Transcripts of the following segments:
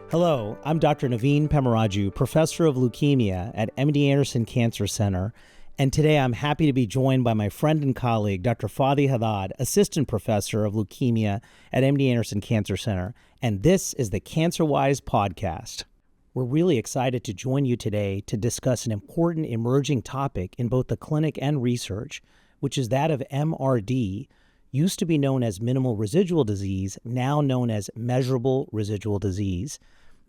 Hello, I'm Dr. Naveen Pemmaraju, professor of leukemia at MD Anderson Cancer Center, and today I'm happy to be joined by my friend and colleague, Dr. Fadi Haddad, assistant professor of leukemia at MD Anderson Cancer Center, and this is the CancerWise podcast. We're really excited to join you today to discuss an important emerging topic in both the clinic and research, which is that of MRD, used to be known as minimal residual disease, now known as measurable residual disease.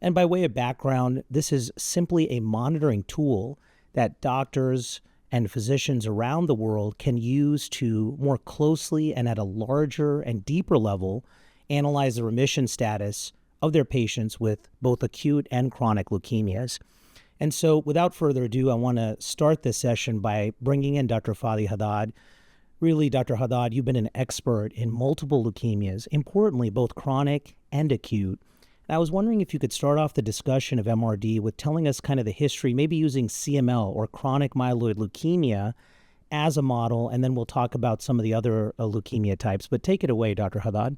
And by way of background, this is simply a monitoring tool that doctors and physicians around the world can use to more closely and at a larger and deeper level analyze the remission status of their patients with both acute and chronic leukemias. And so without further ado, I want to start this session by bringing in Dr. Fadi Haddad. Really, Dr. Haddad, you've been an expert in multiple leukemias, importantly, both chronic and acute. And I was wondering if you could start off the discussion of MRD with telling us kind of the history, maybe using CML or chronic myeloid leukemia as a model, and then we'll talk about some of the other leukemia types. But take it away, Dr. Haddad.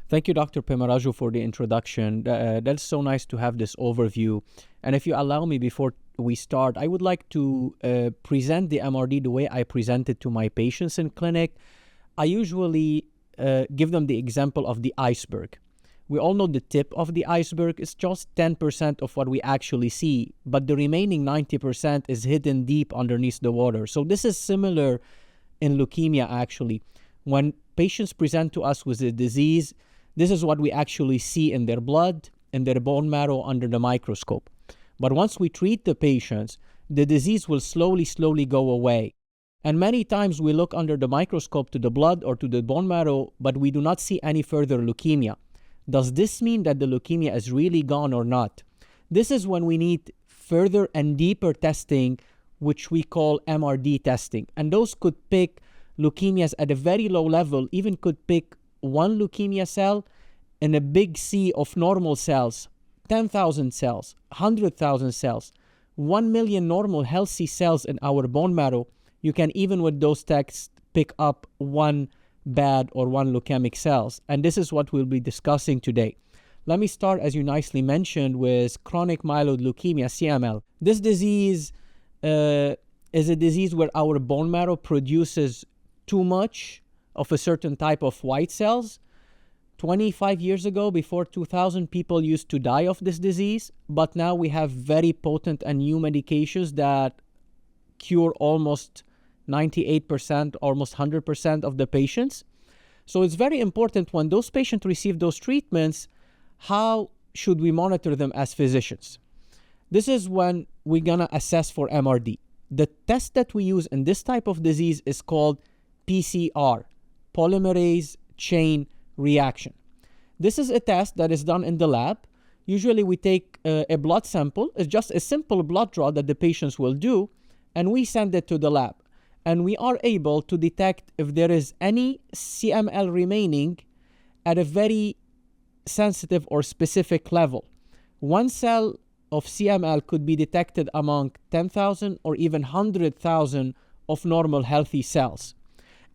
Thank you, Dr. Pemmaraju, for the introduction. That's so nice to have this overview. And if you allow me, before we start, I would like to present the MRD the way I present it to my patients in clinic. I usually give them the example of the iceberg. We all know the tip of the iceberg is just 10% of what we actually see, but the remaining 90% is hidden deep underneath the water. So this is similar in leukemia, actually. When patients present to us with a disease, this is what we actually see in their blood, in their bone marrow under the microscope. But once we treat the patients, the disease will slowly go away. And many times we look under the microscope to the blood or to the bone marrow, but we do not see any further leukemia. Does this mean that the leukemia is really gone or not? This is when we need further and deeper testing, which we call MRD testing. And those could pick leukemias at a very low level, even could pick one leukemia cell in a big sea of normal cells, 10,000 cells, 100,000 cells, 1 million normal healthy cells in our bone marrow. You can, even with those tests, pick up one bad or one leukemic cells. And this is what we'll be discussing today. Let me start, as you nicely mentioned, with chronic myeloid leukemia, CML. This disease is a disease where our bone marrow produces too much of a certain type of white cells. 25 years ago, before 2000, people used to die of this disease, but now we have very potent and new medications that cure almost 98%, almost 100% of the patients. So it's very important when those patients receive those treatments, how should we monitor them as physicians? This is when we're gonna assess for MRD. The test that we use in this type of disease is called PCR, polymerase chain reaction. This is a test that is done in the lab. Usually we take a blood sample. It's just a simple blood draw that the patients will do, and we send it to the lab. And we are able to detect if there is any CML remaining at a very sensitive or specific level. One cell of CML could be detected among 10,000 or even 100,000 of normal healthy cells.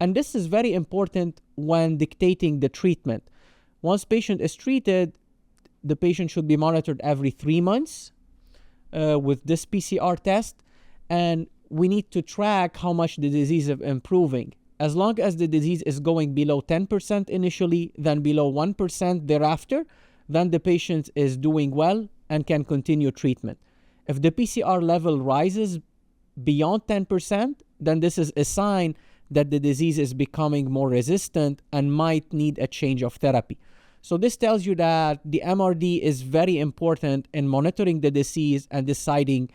And this is very important when dictating the treatment. Once patient is treated, the patient should be monitored every 3 months with this PCR test. And we need to track how much the disease is improving. As long as the disease is going below 10% initially, then below 1% thereafter, then the patient is doing well and can continue treatment. If the PCR level rises beyond 10%, then this is a sign that the disease is becoming more resistant and might need a change of therapy. So this tells you that the MRD is very important in monitoring the disease and deciding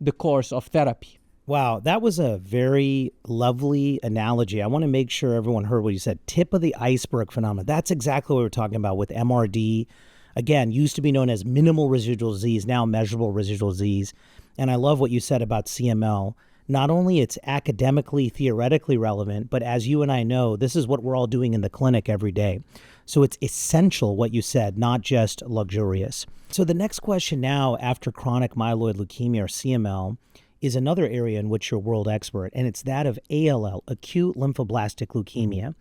the course of therapy. Wow, that was a very lovely analogy. I want to make sure everyone heard what you said. Tip of the iceberg phenomenon. That's exactly what we're talking about with MRD. Again, used to be known as minimal residual disease, now measurable residual disease. And I love what you said about CML. Not only it's academically, theoretically relevant, but as you and I know, this is what we're all doing in the clinic every day. So it's essential what you said, not just luxurious. So the next question now, after chronic myeloid leukemia or CML, is another area in which you're world expert, and it's that of ALL, acute lymphoblastic leukemia.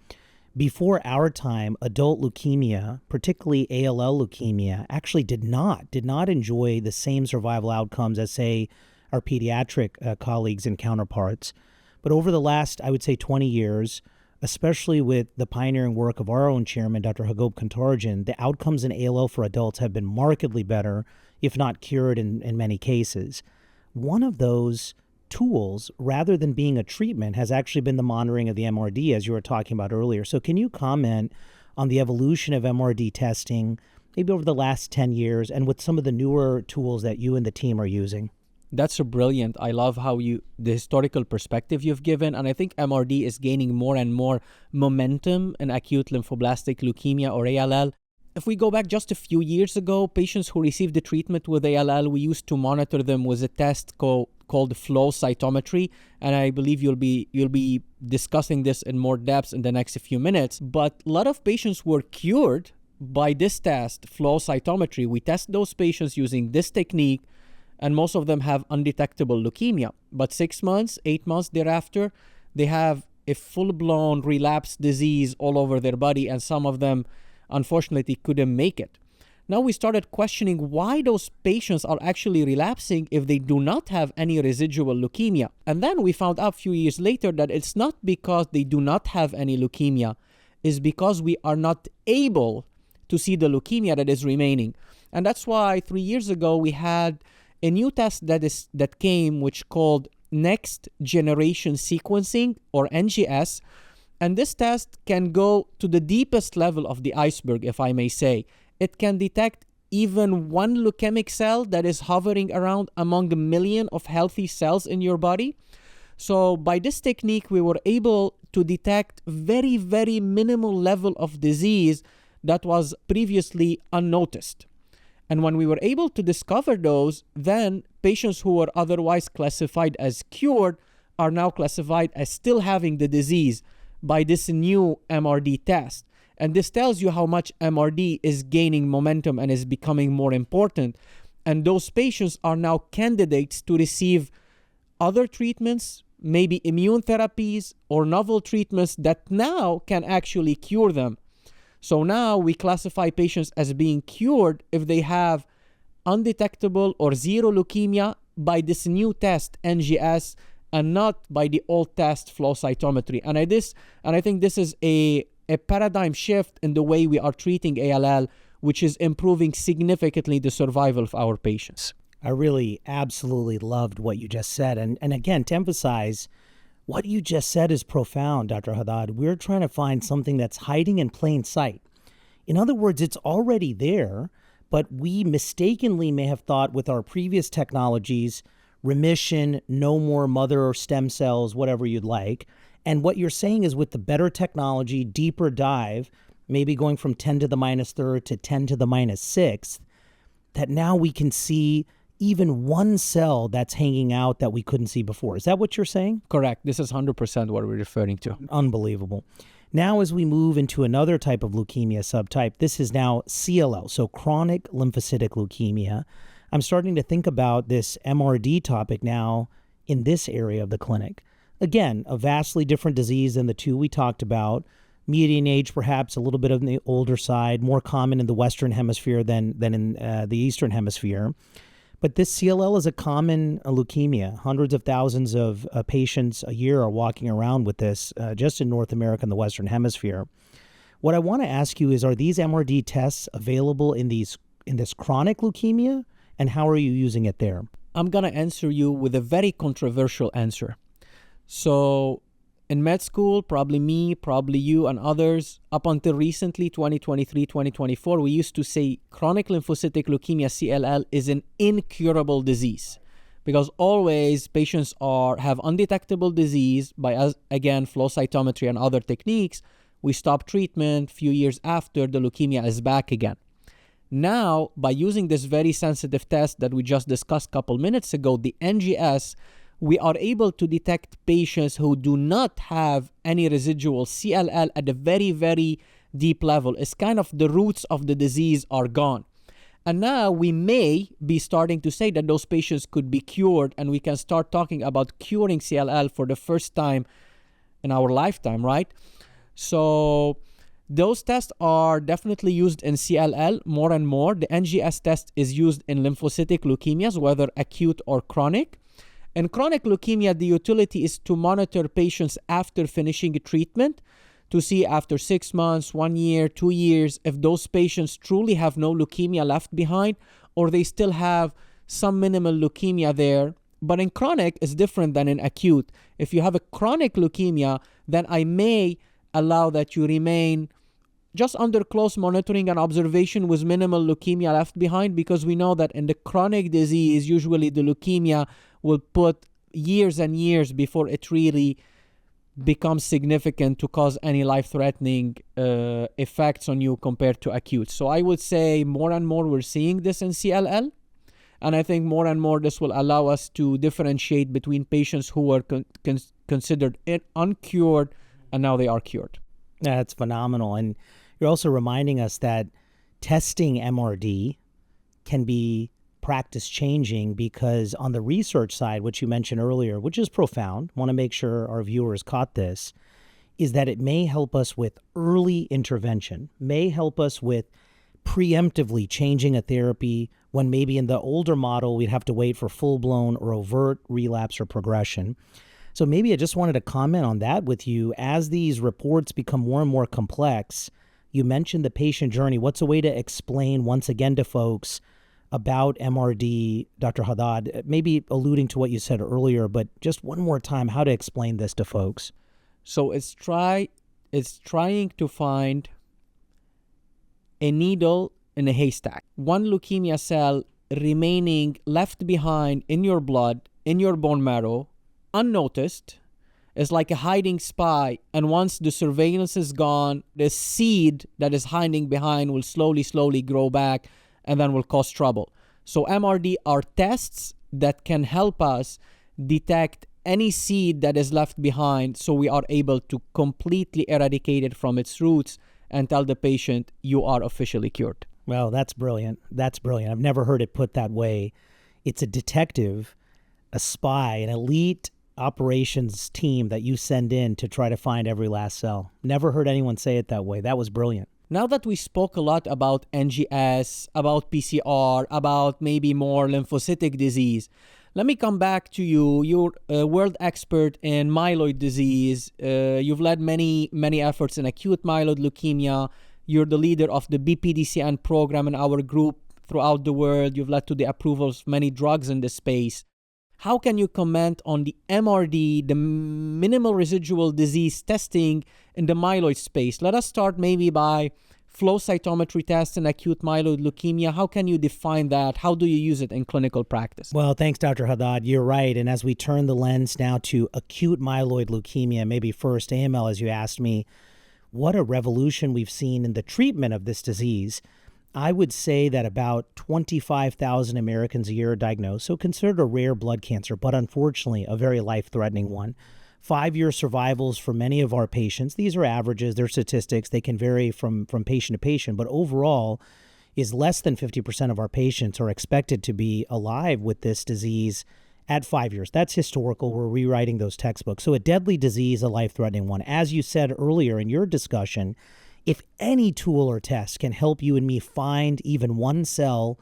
Before our time, adult leukemia, particularly ALL leukemia, actually did not enjoy the same survival outcomes as, say, our pediatric colleagues and counterparts. But over the last, I would say, 20 years, especially with the pioneering work of our own chairman, Dr. Hagop Kantarjian, the outcomes in ALL for adults have been markedly better, if not cured in many cases. One of those tools, rather than being a treatment, has actually been the monitoring of the MRD, as you were talking about earlier. So can you comment on the evolution of MRD testing, maybe over the last 10 years, and with some of the newer tools that you and the team are using? That's brilliant. I love how the historical perspective you've given, and I think MRD is gaining more and more momentum in acute lymphoblastic leukemia or ALL. If we go back just a few years ago, patients who received the treatment with ALL, we used to monitor them with a test called flow cytometry, and I believe you'll be discussing this in more depth in the next few minutes. But a lot of patients were cured by this test, flow cytometry. We test those patients using this technique, and most of them have undetectable leukemia. But 6 months, 8 months thereafter, they have a full-blown relapse disease all over their body, and some of them, unfortunately, couldn't make it. Now we started questioning why those patients are actually relapsing if they do not have any residual leukemia. And then we found out a few years later that it's not because they do not have any leukemia, it's because we are not able to see the leukemia that is remaining. And that's why 3 years ago we had a new test that came, which called next generation sequencing, or NGS. And this test can go to the deepest level of the iceberg, if I may say. It can detect even one leukemic cell that is hovering around among a million of healthy cells in your body. So by this technique, we were able to detect very, very minimal level of disease that was previously unnoticed. And when we were able to discover those, then patients who were otherwise classified as cured are now classified as still having the disease by this new MRD test. And this tells you how much MRD is gaining momentum and is becoming more important. And those patients are now candidates to receive other treatments, maybe immune therapies or novel treatments that now can actually cure them. So now we classify patients as being cured if they have undetectable or zero leukemia by this new test, NGS, and not by the old test, flow cytometry. And I think this is a paradigm shift in the way we are treating ALL, which is improving significantly the survival of our patients. I really absolutely loved what you just said. And again, to emphasize, what you just said is profound, Dr. Haddad. We're trying to find something that's hiding in plain sight. In other words, it's already there, but we mistakenly may have thought with our previous technologies, remission, no more mother or stem cells, whatever you'd like. And what you're saying is with the better technology, deeper dive, maybe going from 10 to the minus third to 10 to the minus sixth, that now we can see even one cell that's hanging out that we couldn't see before. Is that what you're saying? Correct. This is 100% what we're referring to. Unbelievable. Now, as we move into another type of leukemia subtype, this is now CLL, so chronic lymphocytic leukemia. I'm starting to think about this MRD topic now in this area of the clinic. Again, a vastly different disease than the two we talked about. Median age perhaps a little bit on the older side, more common in the Western Hemisphere than in the Eastern Hemisphere. But this CLL is a common leukemia. Hundreds of thousands of patients a year are walking around with this just in North America and the Western Hemisphere. What I want to ask you is, are these MRD tests available in this chronic leukemia, and how are you using it there? I'm going to answer you with a very controversial answer. So in med school, probably me, probably you and others, up until recently, 2023, 2024, we used to say chronic lymphocytic leukemia, CLL, is an incurable disease because always patients have undetectable disease by, again, flow cytometry and other techniques. We stop treatment. Few years after, the leukemia is back again. Now, by using this very sensitive test that we just discussed a couple minutes ago, the NGS, we are able to detect patients who do not have any residual CLL at a very, very deep level. It's kind of the roots of the disease are gone. And now we may be starting to say that those patients could be cured, and we can start talking about curing CLL for the first time in our lifetime, right? So Those tests are definitely used in CLL more and more. The NGS test is used in lymphocytic leukemias, whether acute or chronic. In chronic leukemia, the utility is to monitor patients after finishing treatment to see after 6 months, 1 year, 2 years, if those patients truly have no leukemia left behind or they still have some minimal leukemia there. But in chronic, it's different than in acute. If you have a chronic leukemia, then I may allow that you remain just under close monitoring and observation with minimal leukemia left behind, because we know that in the chronic disease, usually the leukemia will put years and years before it really becomes significant to cause any life-threatening effects on you compared to acute. So I would say more and more we're seeing this in CLL. And I think more and more this will allow us to differentiate between patients who were considered uncured and now they are cured. That's phenomenal. And you're also reminding us that testing MRD can be practice changing, because on the research side, which you mentioned earlier, which is profound, want to make sure our viewers caught this, is that it may help us with early intervention, may help us with preemptively changing a therapy when maybe in the older model we'd have to wait for full-blown or overt relapse or progression. So maybe I just wanted to comment on that with you. As these reports become more and more complex, you mentioned the patient journey. What's a way to explain once again to folks about MRD, Dr. Haddad, maybe alluding to what you said earlier, but just one more time, how to explain this to folks? So it's trying to find a needle in a haystack. One leukemia cell remaining left behind in your blood, in your bone marrow, unnoticed, is like a hiding spy. And once the surveillance is gone, the seed that is hiding behind will slowly grow back and then will cause trouble. So MRD are tests that can help us detect any seed that is left behind, so we are able to completely eradicate it from its roots and tell the patient you are officially cured. Well, that's brilliant. That's brilliant. I've never heard it put that way. It's a detective, a spy, an elite operations team that you send in to try to find every last cell. Never heard anyone say it that way. That was brilliant. Now that we spoke a lot about NGS, about PCR, about maybe more lymphocytic disease, let me come back to you. You're a world expert in myeloid disease. You've led many efforts in acute myeloid leukemia. You're the leader of the BPDCN program in our group throughout the world. You've led to the approvals of many drugs in this space. How can you comment on the MRD, the minimal residual disease testing in the myeloid space? Let us start maybe by flow cytometry tests in acute myeloid leukemia. How can you define that? How do you use it in clinical practice? Well, thanks, Dr. Haddad. You're right. And as we turn the lens now to acute myeloid leukemia, maybe first AML, as you asked me, what a revolution we've seen in the treatment of this disease. I would say that about 25,000 Americans a year are diagnosed, so considered a rare blood cancer, but unfortunately a very life-threatening one. 5-year survivals for many of our patients. These are averages, they're statistics, they can vary from patient to patient, but overall is less than 50% of our patients are expected to be alive with this disease at 5 years. That's historical. We're rewriting those textbooks. So a deadly disease, a life-threatening one. As you said earlier in your discussion, if any tool or test can help you and me find even one cell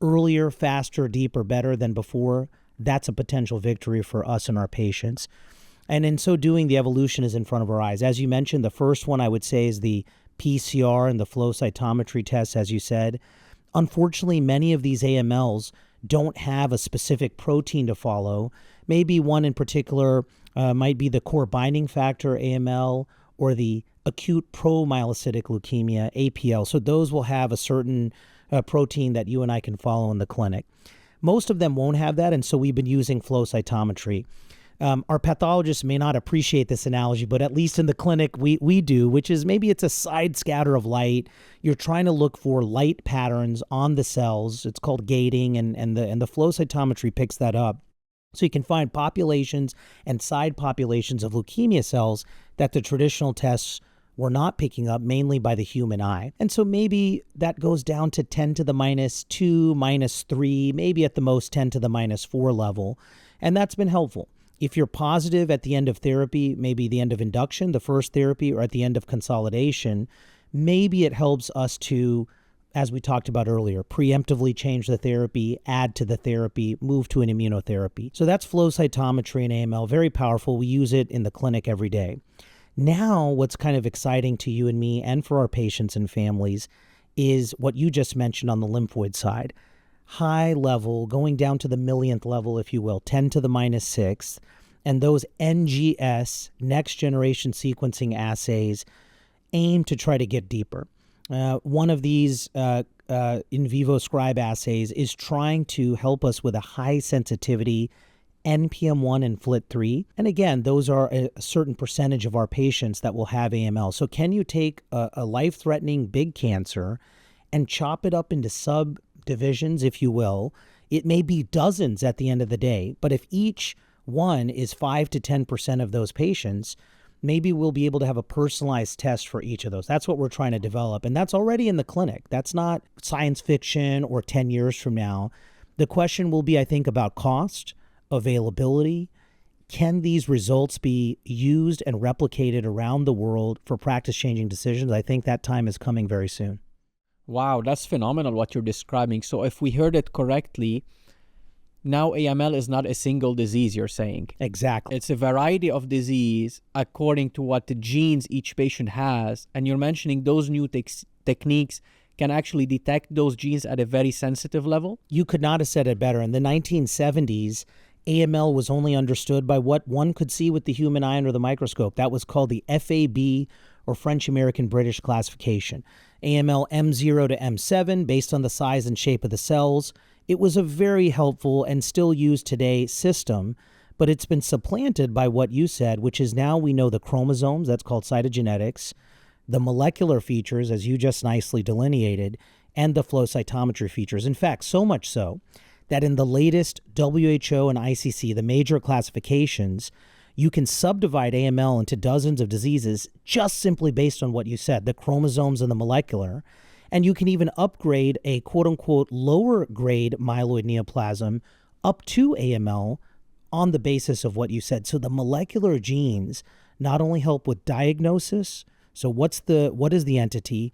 earlier, faster, deeper, better than before, that's a potential victory for us and our patients. And in so doing, the evolution is in front of our eyes. As you mentioned, the first one I would say is the PCR and the flow cytometry tests, as you said. Unfortunately, many of these AMLs don't have a specific protein to follow. Maybe one in particular might be the core binding factor AML or the acute promyelocytic leukemia, APL. So those will have a certain protein that you and I can follow in the clinic. Most of them won't have that, and so we've been using flow cytometry. Our pathologists may not appreciate this analogy, but at least in the clinic we do, which is maybe it's a side scatter of light. You're trying to look for light patterns on the cells. It's called gating, and the flow cytometry picks that up. So you can find populations and side populations of leukemia cells that the traditional tests were not picking up, mainly by the human eye. And so maybe that goes down to 10 to the minus 2, minus 3, maybe at the most 10 to the minus 4 level. And that's been helpful. If you're positive at the end of therapy, maybe the end of induction, the first therapy, or at the end of consolidation, maybe it helps us to, as we talked about earlier, preemptively change the therapy, add to the therapy, move to an immunotherapy. So that's flow cytometry in AML, very powerful. We use it in the clinic every day. Now, what's kind of exciting to you and me and for our patients and families is what you just mentioned on the lymphoid side. High level, going down to the millionth level, if you will, 10 to the minus sixth, and those NGS, next generation sequencing assays, aim to try to get deeper. One of these in vivo scribe assays is trying to help us with a high sensitivity NPM1 and FLT3. And again, those are a certain percentage of our patients that will have AML. So can you take a life-threatening big cancer and chop it up into subdivisions, if you will? It may be dozens at the end of the day, but if each one is 5 to 10% of those patients, maybe we'll be able to have a personalized test for each of those. That's what we're trying to develop. And that's already in the clinic. That's not science fiction or 10 years from now. The question will be, I think, about cost, availability. Can these results be used and replicated around the world for practice-changing decisions? I think that time is coming very soon. Wow, that's phenomenal what you're describing. So if we heard it correctly, now AML is not a single disease, you're saying. Exactly. It's a variety of disease according to what the genes each patient has. And you're mentioning those new techniques can actually detect those genes at a very sensitive level? You could not have said it better. In the 1970s, AML was only understood by what one could see with the human eye under the microscope. That was called the FAB, or French American British classification. AML M0 to M7, based on the size and shape of the cells. It was a very helpful and still used today system, but it's been supplanted by what you said, which is now we know the chromosomes, that's called cytogenetics, the molecular features, as you just nicely delineated, and the flow cytometry features. In fact, so much so that in the latest WHO and ICC, the major classifications, you can subdivide AML into dozens of diseases just simply based on what you said, the chromosomes and the molecular. And you can even upgrade a quote-unquote lower grade myeloid neoplasm up to AML on the basis of what you said. So the molecular genes not only help with diagnosis, so what is the entity,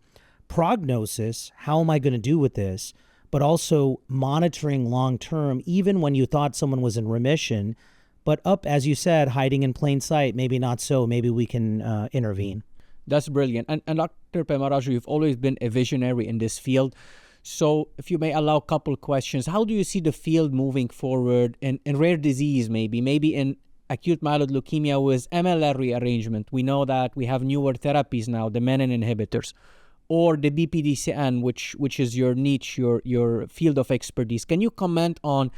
prognosis, how am I going to do with this, but also monitoring long-term, even when you thought someone was in remission, but up, as you said, hiding in plain sight, maybe not so, maybe we can intervene. That's brilliant. And Dr. Pemmaraju, you've always been a visionary in this field. So if you may allow a couple questions, how do you see the field moving forward in rare disease, maybe in acute myeloid leukemia with MLR rearrangement? We know that we have newer therapies now, the menin inhibitors, or the BPDCN, which is your niche, your field of expertise. Can you comment on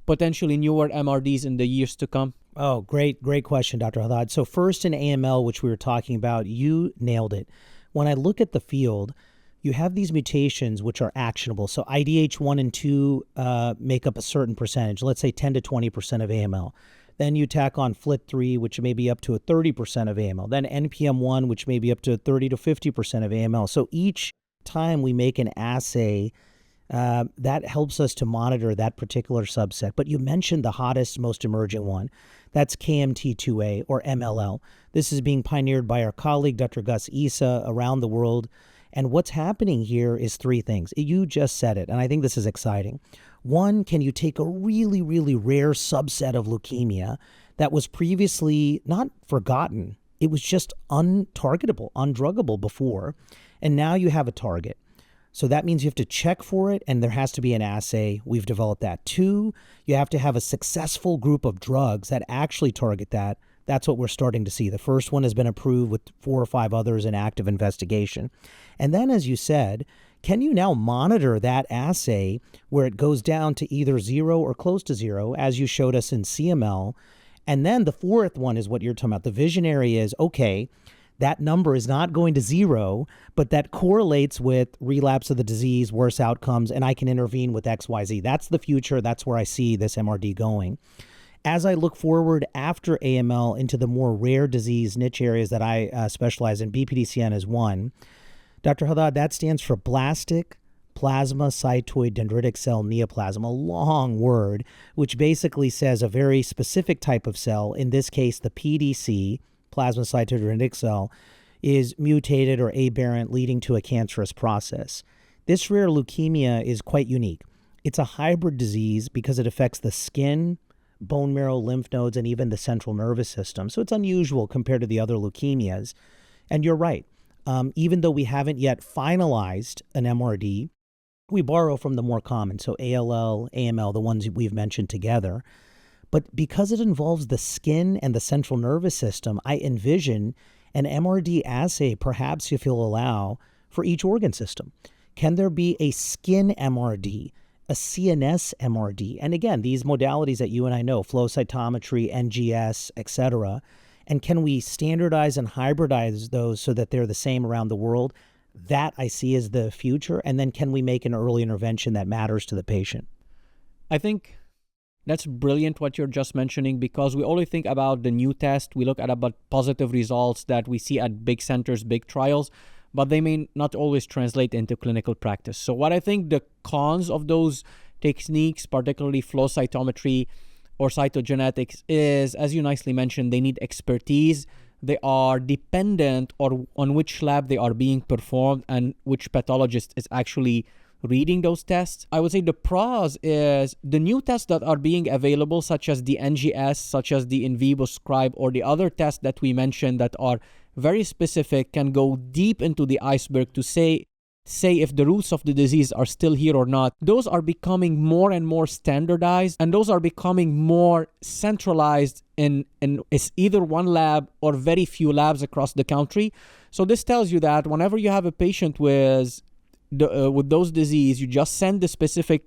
potentially newer MRDs in the years to come? Oh, great question, Dr. Haddad. So first in AML, which we were talking about, you nailed it. When I look at the field, you have these mutations which are actionable. So IDH1 and 2 make up a certain percentage, let's say 10 to 20% of AML. Then you tack on FLT3, which may be up to a 30% of AML. Then NPM1, which may be up to 30 to 50% of AML. So each time we make an assay, that helps us to monitor that particular subset. But you mentioned the hottest, most emerging one. That's KMT2A, or MLL. This is being pioneered by our colleague, Dr. Gus Issa, around the world. And what's happening here is three things. You just said it, and I think this is exciting. One, can you take a really, really rare subset of leukemia that was previously not forgotten? It was just untargetable, undruggable before, and now you have a target. So that means you have to check for it, and there has to be an assay. We've developed that. Two, you have to have a successful group of drugs that actually target that. That's what we're starting to see. The first one has been approved with 4 or 5 others in active investigation. And then, as you said, can you now monitor that assay where it goes down to either 0 or close to 0, as you showed us in CML? And then the fourth one is what you're talking about. The visionary is, okay, that number is not going to 0, but that correlates with relapse of the disease, worse outcomes, and I can intervene with XYZ. That's the future. That's where I see this MRD going. As I look forward after AML into the more rare disease niche areas that I specialize in, BPDCN is one. Dr. Haddad, that stands for blastic plasmacytoid dendritic cell neoplasm, a long word, which basically says a very specific type of cell, in this case, the PDC, plasmacytoid dendritic cell. is mutated or aberrant, leading to a cancerous process. This rare leukemia is quite unique. It's a hybrid disease because it affects the skin, bone marrow, lymph nodes, and even the central nervous system. So it's unusual compared to the other leukemias. And you're right. Even though we haven't yet finalized an MRD, we borrow from the more common. So ALL, AML, the ones we've mentioned together. But because it involves the skin and the central nervous system, I envision an MRD assay, perhaps if you'll allow, for each organ system. Can there be a skin MRD, a CNS MRD? And again, these modalities that you and I know, flow cytometry, NGS, et cetera. And can we standardize and hybridize those so that they're the same around the world? That I see as the future. And then can we make an early intervention that matters to the patient? I think that's brilliant what you're just mentioning, because we only think about the new test. We look at about positive results that we see at big centers, big trials, but they may not always translate into clinical practice. So what I think the cons of those techniques, particularly flow cytometry or cytogenetics, is, as you nicely mentioned, they need expertise. They are dependent on which lab they are being performed and which pathologist is actually reading those tests. I would say the pros is the new tests that are being available, such as the NGS, such as the in vivo scribe, or the other tests that we mentioned that are very specific, can go deep into the iceberg to say if the roots of the disease are still here or not. Those are becoming more and more standardized, and those are becoming more centralized in it's either one lab or very few labs across the country. So this tells you that whenever you have a patient with those disease, you just send the specific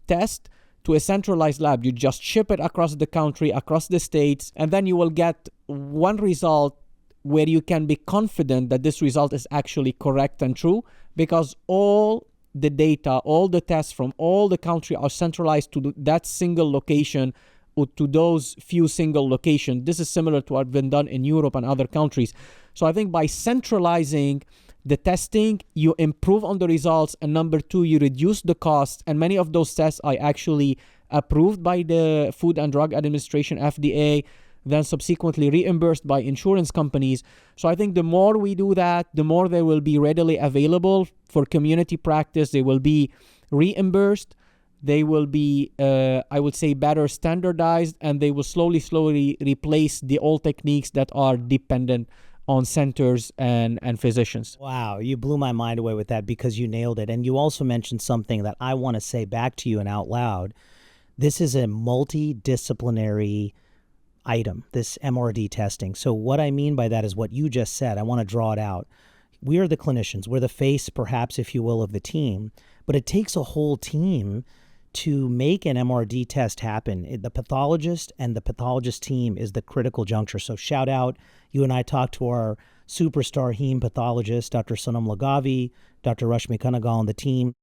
test to a centralized lab. You just ship it across the country, across the states, and then you will get one result where you can be confident that this result is actually correct and true, because all the data, all the tests from all the country are centralized to that single location or to those few single locations. This is similar to what's been done in Europe and other countries. So I think by centralizing the testing, you improve on the results, and number two, you reduce the cost. And many of those tests are actually approved by the Food and Drug Administration, FDA, then subsequently reimbursed by insurance companies. So I think the more we do that, the more they will be readily available for community practice. They will be reimbursed. They will be, I would say, better standardized, and they will slowly replace the old techniques that are dependent on centers and physicians. Wow, you blew my mind away with that, because you nailed it. And you also mentioned something that I want to say back to you and out loud. This is a multidisciplinary item, this MRD testing. So what I mean by that is what you just said. I want to draw it out. We are the clinicians. We're the face, perhaps, if you will, of the team. But it takes a whole team to make an MRD test happen. The pathologist and the pathologist team is the critical juncture. So shout out, you and I talked to our superstar heme pathologist, Dr. Sonam Lagavi, Dr. Rashmi Kanagal, and the team.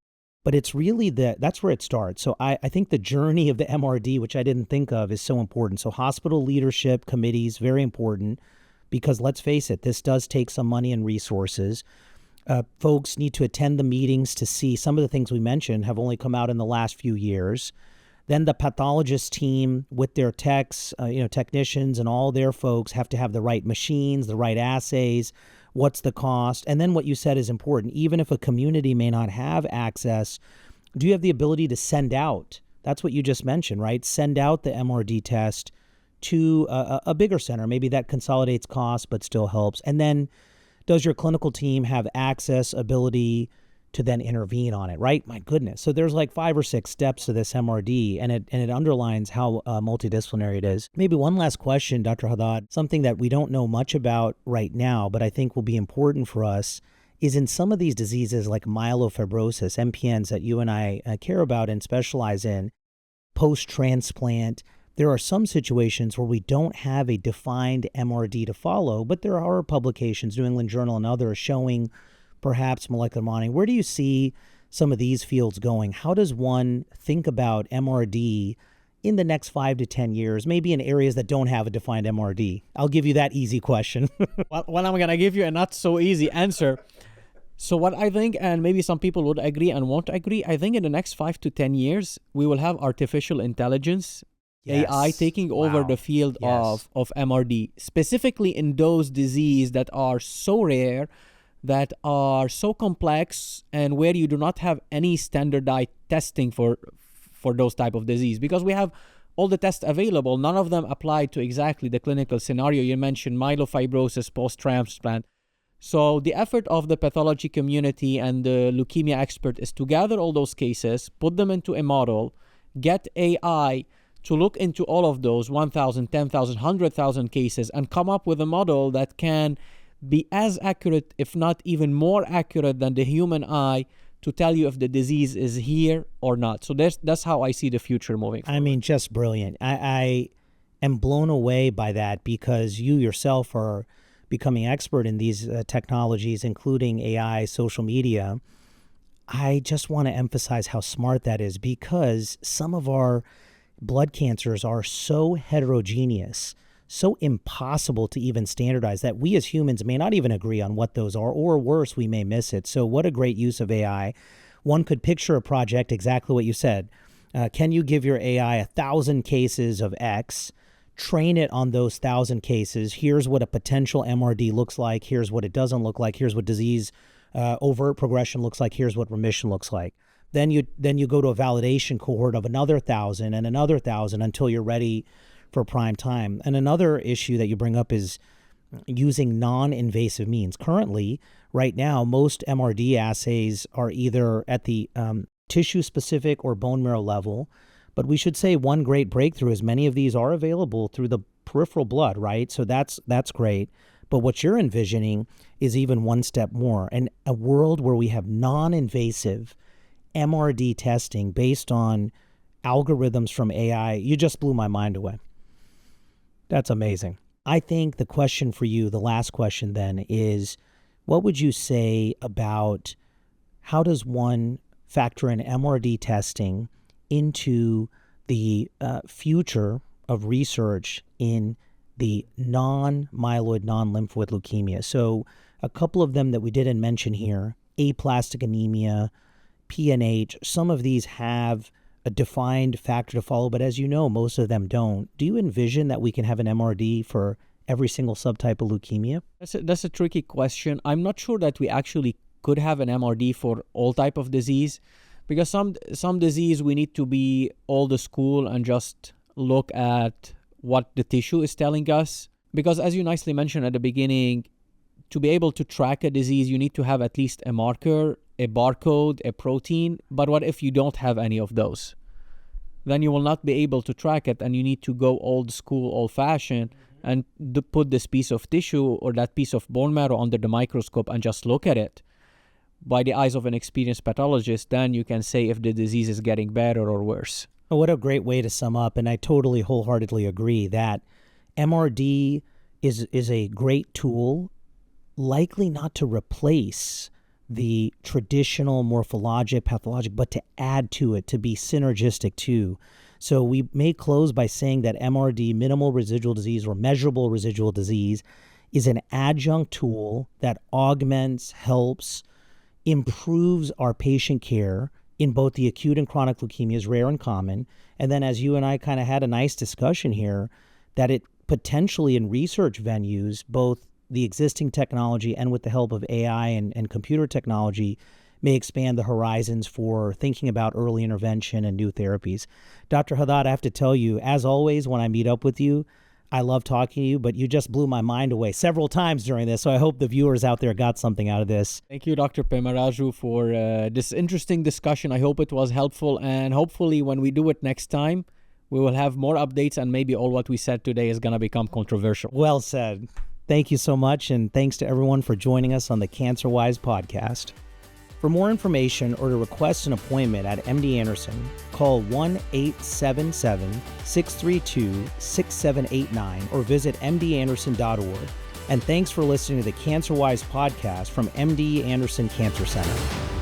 But it's really that's where it starts. So I think the journey of the MRD, which I didn't think of, is so important. So hospital leadership committees, very important, because let's face it, this does take some money and resources. Folks need to attend the meetings to see some of the things we mentioned have only come out in the last few years. Then the pathologist team with their techs, technicians and all their folks have to have the right machines, the right assays. What's the cost? And then what you said is important. Even if a community may not have access, do you have the ability to send out? That's what you just mentioned, right? Send out the MRD test to a bigger center. Maybe that consolidates costs but still helps. And then does your clinical team have access, ability to then intervene on it, right? My goodness. So there's like 5 or 6 steps to this MRD, and it underlines how multidisciplinary it is. Maybe one last question, Dr. Haddad, something that we don't know much about right now, but I think will be important for us, is in some of these diseases like myelofibrosis, MPNs that you and I care about and specialize in, post-transplant, there are some situations where we don't have a defined MRD to follow, but there are publications, New England Journal and others, showing perhaps molecular monitoring. Where do you see some of these fields going? How does one think about MRD in the next 5 to 10 years, maybe in areas that don't have a defined MRD? I'll give you that easy question. Well, I'm going to give you a not so easy answer. So what I think, and maybe some people would agree and won't agree, I think in the next 5 to 10 years, we will have artificial intelligence AI taking over the field of MRD, specifically in those diseases that are so rare, that are so complex, and where you do not have any standardized testing for those type of disease. Because we have all the tests available, none of them apply to exactly the clinical scenario. You mentioned myelofibrosis post-transplant. So the effort of the pathology community and the leukemia expert is to gather all those cases, put them into a model, get AI to look into all of those 1,000, 10,000, 100,000 cases, and come up with a model that can be as accurate, if not even more accurate than the human eye, to tell you if the disease is here or not. So that's how I see the future moving forward. I mean, just brilliant. I am blown away by that, because you yourself are becoming expert in these technologies, including AI, social media. I just want to emphasize how smart that is, because some of our blood cancers are so heterogeneous, so impossible to even standardize, that we as humans may not even agree on what those are, or worse, we may miss it. So what a great use of AI. One could picture a project exactly what you said. Can you give your AI 1,000 cases of X, train it on those 1,000 cases? Here's what a potential MRD looks like. Here's what it doesn't look like. Here's what disease overt progression looks like. Here's what remission looks like. Then you go to a validation cohort of another 1,000 and another 1,000 until you're ready for prime time. And another issue that you bring up is using non-invasive means. Currently, right now, most MRD assays are either at the tissue-specific or bone marrow level. But we should say one great breakthrough is many of these are available through the peripheral blood, right? So that's great. But what you're envisioning is even one step more, and a world where we have non-invasive MRD testing based on algorithms from AI. You just blew my mind away. That's amazing. I think the question for you, the last question then, is what would you say about how does one factor in MRD testing into the future of research in the non-myeloid, non-lymphoid leukemia? So a couple of them that we didn't mention here, aplastic anemia, PNH, some of these have a defined factor to follow, but as you know, most of them don't. Do you envision that we can have an MRD for every single subtype of leukemia? That's a tricky question. I'm not sure that we actually could have an MRD for all type of disease, because some disease we need to be old school and just look at what the tissue is telling us. Because as you nicely mentioned at the beginning, to be able to track a disease, you need to have at least a marker, a barcode, a protein. But what if you don't have any of those? Then you will not be able to track it, and you need to go old school, old fashioned, and put this piece of tissue or that piece of bone marrow under the microscope and just look at it by the eyes of an experienced pathologist. Then you can say if the disease is getting better or worse. Oh, what a great way to sum up. And I totally wholeheartedly agree that MRD is a great tool, likely not to replace the traditional morphologic, pathologic, but to add to it, to be synergistic too. So we may close by saying that MRD, minimal residual disease or measurable residual disease, is an adjunct tool that augments, helps, improves our patient care in both the acute and chronic leukemias, rare and common. And then as you and I kind of had a nice discussion here, that it potentially in research venues, both the existing technology and with the help of AI and computer technology, may expand the horizons for thinking about early intervention and new therapies. Dr. Haddad, I have to tell you, as always, when I meet up with you, I love talking to you, but you just blew my mind away several times during this. So I hope the viewers out there got something out of this. Thank you, Dr. Pemmaraju, for this interesting discussion. I hope it was helpful. And hopefully when we do it next time, we will have more updates, and maybe all what we said today is going to become controversial. Well said. Thank you so much. And thanks to everyone for joining us on the CancerWise podcast. For more information or to request an appointment at MD Anderson, call 1-877-632-6789 or visit mdanderson.org. And thanks for listening to the CancerWise podcast from MD Anderson Cancer Center.